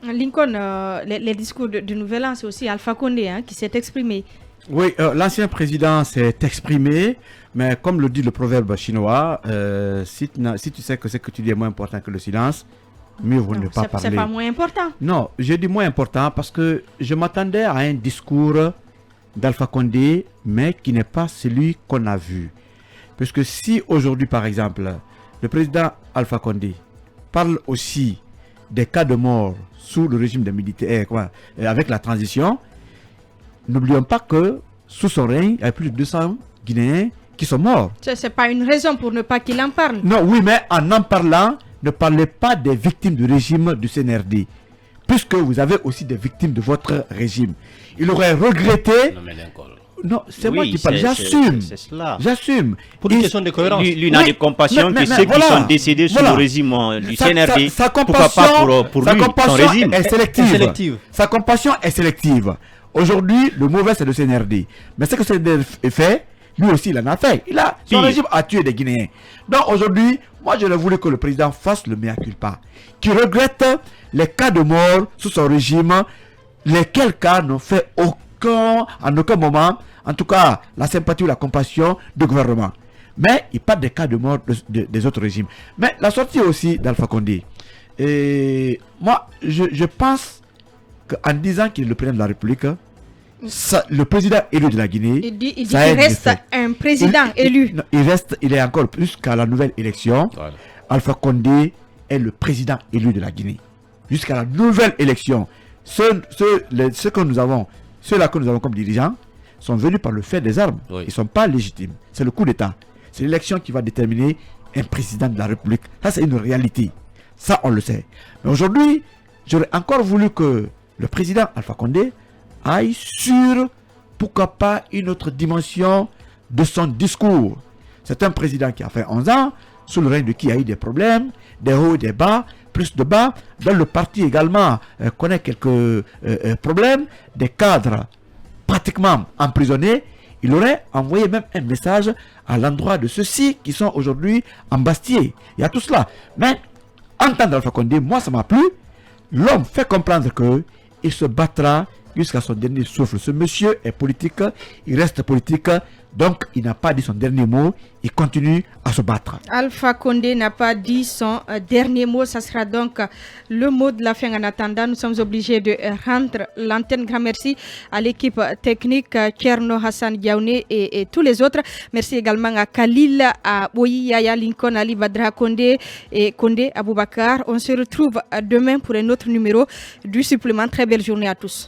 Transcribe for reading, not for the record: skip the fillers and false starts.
Lincoln, les discours de Nouvel An, c'est aussi Alpha Condé qui s'est exprimé. Oui, l'ancien président s'est exprimé, mais comme le dit le proverbe chinois, si tu sais que ce que tu dis est moins important que le silence, mieux vaut ne pas parler. C'est pas moins important. Non, j'ai dit moins important parce que je m'attendais à un discours d'Alpha Condé, mais qui n'est pas celui qu'on a vu. Puisque si aujourd'hui, par exemple, le président Alpha Condé parle aussi des cas de mort sous le régime des militaires, avec la transition, n'oublions pas que sous son règne, il y a plus de 200 Guinéens qui sont morts. Ce n'est pas une raison pour ne pas qu'il en parle. Non, oui, mais en parlant, ne parlez pas des victimes du régime du CNRD, puisque vous avez aussi des victimes de votre régime. Il aurait regretté... Non, c'est moi qui parle, j'assume. J'assume. Pour une question de cohérence. Lui n'a de compassion que ceux qui sont décédés sous le régime du CNRD. Pourquoi pas pour lui, son régime est sélective. Sa compassion est sélective. Aujourd'hui, le mauvais c'est le CNRD. Mais ce que le CNRD fait, lui aussi il en a fait. Son régime a tué des Guinéens. Donc aujourd'hui, moi j'aurais voulu que le président fasse le mea culpa. Qu'il regrette les cas de mort sous son régime, lesquels cas n'ont fait en aucun moment, en tout cas, la sympathie ou la compassion du gouvernement. Mais il parle des cas de mort des autres régimes. Mais la sortie aussi d'Alpha Condé. Et moi, je pense qu'en disant qu'il est le président de la République, le président élu de la Guinée, il dit qu'il reste un président élu. Il est encore jusqu'à la nouvelle élection. Voilà. Alpha Condé est le président élu de la Guinée. Jusqu'à la nouvelle élection. Ceux que nous avons, ceux-là que nous avons comme dirigeants, sont venus par le fait des armes. Oui. Ils ne sont pas légitimes. C'est le coup d'État. C'est l'élection qui va déterminer un président de la République. Ça, c'est une réalité. Ça, on le sait. Mais aujourd'hui, j'aurais encore voulu que le président Alpha Condé aille sur, pourquoi pas, une autre dimension de son discours. C'est un président qui a fait 11 ans, sous le règne de qui a eu des problèmes, des hauts et des bas, plus de bas. Dans le parti également, connaît quelques problèmes, des cadres pratiquement emprisonnés. Il aurait envoyé même un message à l'endroit de ceux-ci qui sont aujourd'hui embastillés. Il y a tout cela. Mais, entendre Alpha Condé, moi ça m'a plu. L'homme fait comprendre qu'il se battra jusqu'à son dernier souffle. Ce monsieur est politique, il reste politique, donc il n'a pas dit son dernier mot, il continue à se battre. Alpha Condé n'a pas dit son dernier mot, ça sera donc le mot de la fin. En attendant, nous sommes obligés de rendre l'antenne. Grand merci à l'équipe technique, Tcherno Hassan Diaouné et tous les autres. Merci également à Khalil, à Oyi Yaya, Lincoln, Ali Badra Condé et Condé Aboubakar. On se retrouve demain pour un autre numéro du supplément. Très belle journée à tous.